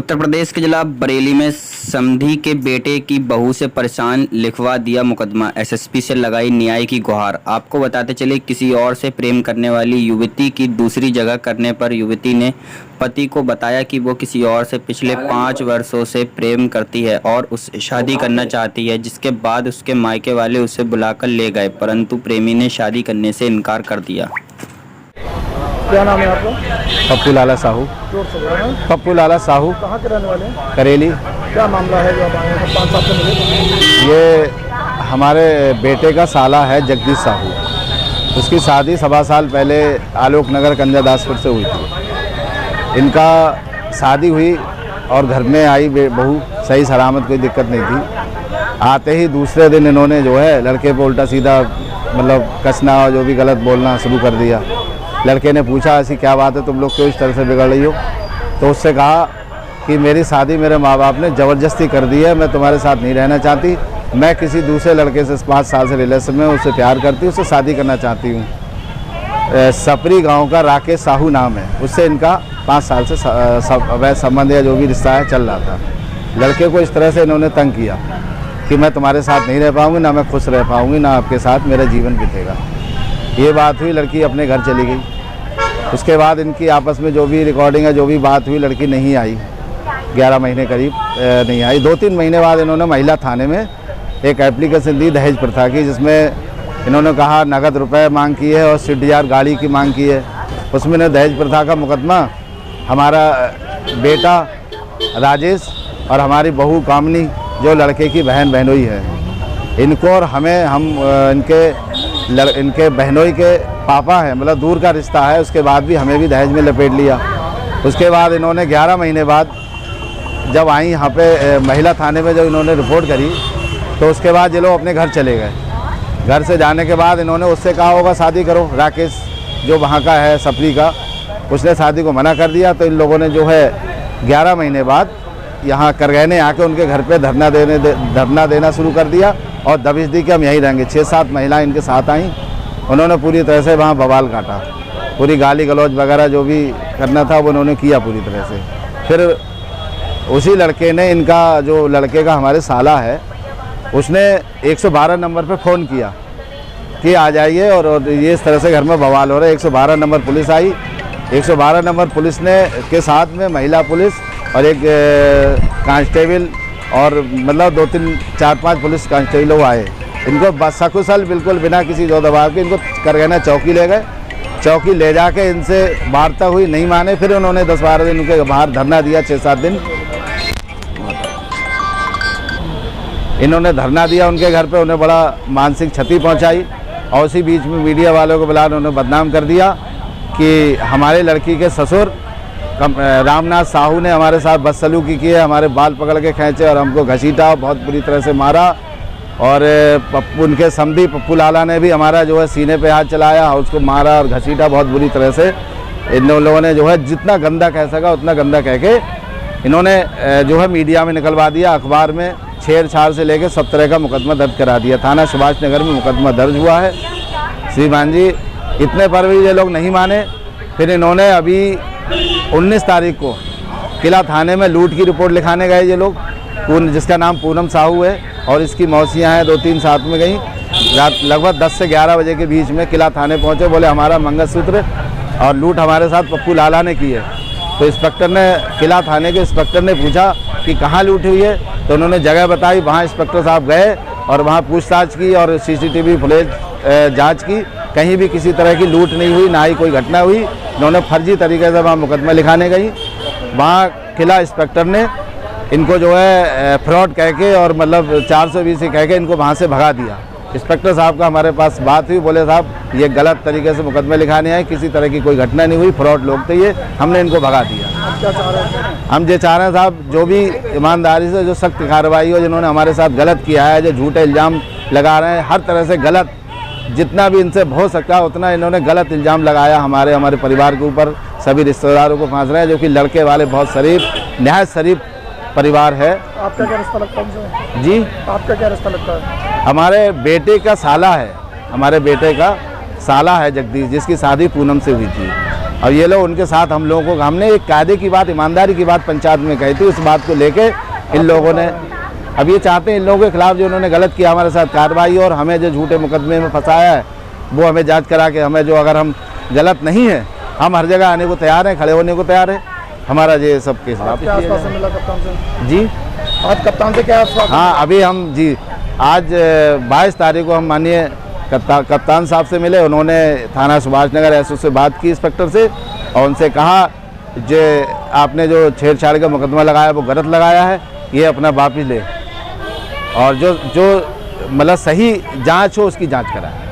उत्तर प्रदेश के जिला बरेली में समधी के बेटे की बहू से परेशान, लिखवा दिया मुकदमा। एसएसपी से लगाई न्याय की गुहार। आपको बताते चले, किसी और से प्रेम करने वाली युवती की दूसरी जगह करने पर युवती ने पति को बताया कि वो किसी और से पिछले 5 वर्षों से प्रेम करती है और उससे शादी करना चाहती है, जिसके बाद उसके मायके वाले उसे बुलाकर ले गए, परंतु प्रेमी ने शादी करने से इनकार कर दिया। क्या नाम है आपका? पप्पू लाला साहू। जोर से बोलो ना। पप्पू लाला साहू। कहाँ के रहने वाले हैं? करेली। क्या मामला है जो आप आए हैं? 5 साल से मिले? ये हमारे बेटे का साला है जगदीश साहू। उसकी शादी 7 साल पहले आलोक नगर कंजादासपुर से हुई थी। इनका शादी हुई और घर में आई बहू, सही सलामत, कोई दिक्कत नहीं थी। आते ही दूसरे दिन इन्होंने जो है लड़के पे उल्टा सीधा मतलब कसना और जो भी गलत बोलना शुरू कर दिया। लड़के ने पूछा, ऐसी क्या बात है, तुम लोग क्यों इस तरह से बिगड़ रही हो? तो उससे कहा कि मेरी शादी मेरे माँ बाप ने ज़बरदस्ती कर दी है, मैं तुम्हारे साथ नहीं रहना चाहती, मैं किसी दूसरे लड़के से 5 साल से रिलेशन में, उससे प्यार करती हूँ, उससे शादी करना चाहती हूँ। सपरी गांव का राकेश साहू नाम है, उससे इनका 5 साल से अवैध संबंध या जो भी रिश्ता है चल रहा था। लड़के को इस तरह से इन्होंने तंग किया कि मैं तुम्हारे साथ नहीं रह पाऊँगी, ना मैं खुश रह पाऊँगी, ना आपके साथ मेरा जीवन बीतेगा। ये बात हुई, लड़की अपने घर चली गई। उसके बाद इनकी आपस में जो भी रिकॉर्डिंग है, जो भी बात हुई, लड़की नहीं आई, 11 महीने करीब नहीं आई। 2-3 महीने बाद इन्होंने महिला थाने में एक एप्लीकेशन दी दहेज प्रथा की, जिसमें इन्होंने कहा नगद रुपए मांग की है और CDR गाड़ी की मांग की है। उसमें ने दहेज प्रथा का मुकदमा हमारा बेटा राजेश और हमारी बहू कामनी, जो लड़के की बहन बहनोई है, इनको और हमें, हम इनके बहनोई के पापा हैं, मतलब दूर का रिश्ता है, उसके बाद भी हमें भी दहेज में लपेट लिया। उसके बाद इन्होंने 11 महीने बाद जब आई यहाँ पे महिला थाने में, जब इन्होंने रिपोर्ट करी, तो उसके बाद ये लोग अपने घर चले गए। घर से जाने के बाद इन्होंने उससे कहा होगा शादी करो, राकेश जो वहाँ का है सपरी का, उसने शादी को मना कर दिया। तो इन लोगों ने जो है 11 महीने बाद यहाँ करगहने आके उनके घर पे धरना देना शुरू कर दिया और दबिश दी कि हम यहीं रहेंगे। 6-7 महिलाएं इनके साथ आईं, उन्होंने पूरी तरह से वहाँ बवाल काटा, पूरी गाली गलौज वगैरह जो भी करना था वो उन्होंने किया पूरी तरह से। फिर उसी लड़के ने, इनका जो लड़के का हमारे साला है, उसने 112 नंबर पे फ़ोन किया कि आ जाइए और ये इस तरह से घर में बवाल हो रहा है। 112 नंबर पुलिस आई। 112 नंबर पुलिस ने के साथ में महिला पुलिस और एक कांस्टेबल और मतलब 2-3-4-5 पुलिस कांस्टेबल लोग आए। इनको बस सकुशल बिल्कुल बिना किसी दो दबाव के इनको करगहना चौकी ले गए। चौकी ले जाके इनसे वार्ता हुई, नहीं माने। फिर उन्होंने 10-12 दिन उनके बाहर धरना दिया, 6-7 दिन इन्होंने धरना दिया उनके घर पे। उन्हें बड़ा मानसिक क्षति पहुंचाई और उसी बीच में मीडिया वालों को बुला उन्होंने बदनाम कर दिया कि हमारे लड़की के ससुर रामनाथ साहू ने हमारे साथ बदसलूकी की है, हमारे बाल पकड़ के खींचे और हमको घसीटा, बहुत बुरी तरह से मारा। और उनके समधी पप्पू लाला ने भी हमारा जो है सीने पे हाथ चलाया और उसको मारा और घसीटा बहुत बुरी तरह से। इन लोगों ने जो है जितना गंदा कह सका उतना गंदा कह के इन्होंने जो है मीडिया में निकलवा दिया, अखबार में छेड़छाड़ से लेकर सब तरह का मुकदमा दर्ज करा दिया। थाना सुभाष नगर में मुकदमा दर्ज हुआ है श्रीमान जी। इतने पर भी ये लोग नहीं माने। फिर इन्होंने अभी 19 तारीख को किला थाने में लूट की रिपोर्ट लिखाने गए ये लोग, जिसका नाम पूनम साहू है और इसकी मौसियाँ हैं 2-3 साथ में गई। रात लगभग 10 से 11 बजे के बीच में किला थाने पहुँचे, बोले हमारा मंगलसूत्र और लूट हमारे साथ पप्पू लाला ने की है। तो इंस्पेक्टर ने, किला थाने के इंस्पेक्टर ने पूछा कि कहाँ लूट हुई है, तो उन्होंने जगह बताई। वहाँ इंस्पेक्टर साहब गए और वहाँ पूछताछ की और CCTV फुटेज जाँच की। कहीं भी किसी तरह की लूट नहीं हुई, ना ही कोई घटना हुई। उन्होंने फर्जी तरीके से वहाँ मुकदमा लिखाने गई। वहाँ किला इंस्पेक्टर ने इनको जो है फ्रॉड कह के और मतलब 420 कह के इनको वहाँ से भगा दिया। इंस्पेक्टर साहब का हमारे पास बात हुई, बोले साहब ये गलत तरीके से मुकदमे लिखाने आए, किसी तरह की कोई घटना नहीं हुई, फ्रॉड लोग थे ये, हमने इनको भगा दिया। क्या चाह रहे हैं? हम ये चाह रहे हैं साहब, जो भी ईमानदारी से जो सख्त कार्रवाई हो, जिन्होंने हमारे साथ गलत किया है, जो झूठे इल्ज़ाम लगा रहे हैं, हर तरह से गलत, जितना भी इनसे हो सकता है उतना इन्होंने गलत इल्ज़ाम लगाया हमारे परिवार के ऊपर, सभी रिश्तेदारों को फांस रहे हैं, जो कि लड़के वाले बहुत शरीफ, नहायत शरीफ परिवार है। आपका क्या रिश्ता लगता है उनसे? जी, आपका क्या रिश्ता लगता है? हमारे बेटे का साला है, हमारे बेटे का साला है जगदीश, जिसकी शादी पूनम से हुई थी। और ये लोग उनके साथ हम लोगों को, हमने एक कायदे की बात, ईमानदारी की बात पंचायत में कही थी, उस बात को लेके इन लोगों ने अब ये चाहते हैं इन लोगों के खिलाफ जो उन्होंने गलत किया हमारे साथ कार्रवाई, और हमें जो झूठे मुकदमे में फंसाया है वो हमें जांच करा के हमें जो, अगर हम गलत नहीं है, हम हर जगह आने को तैयार हैं, खड़े होने को तैयार है, हमारा ये सब केस वापस क्या किया आश्वासन मिला कप्तान से? जी आज कप्तान से क्या आश्वासन? हाँ, अभी हम जी आज 22 तारीख को हम माननीय कप्तान साहब से मिले। उन्होंने थाना सुभाष नगर एसओ से बात की, इंस्पेक्टर से, और उनसे कहा जो आपने जो छेड़छाड़ का मुकदमा लगाया वो गलत लगाया है, ये अपना वापिस ले, और जो मतलब सही जांच हो उसकी जांच कराए।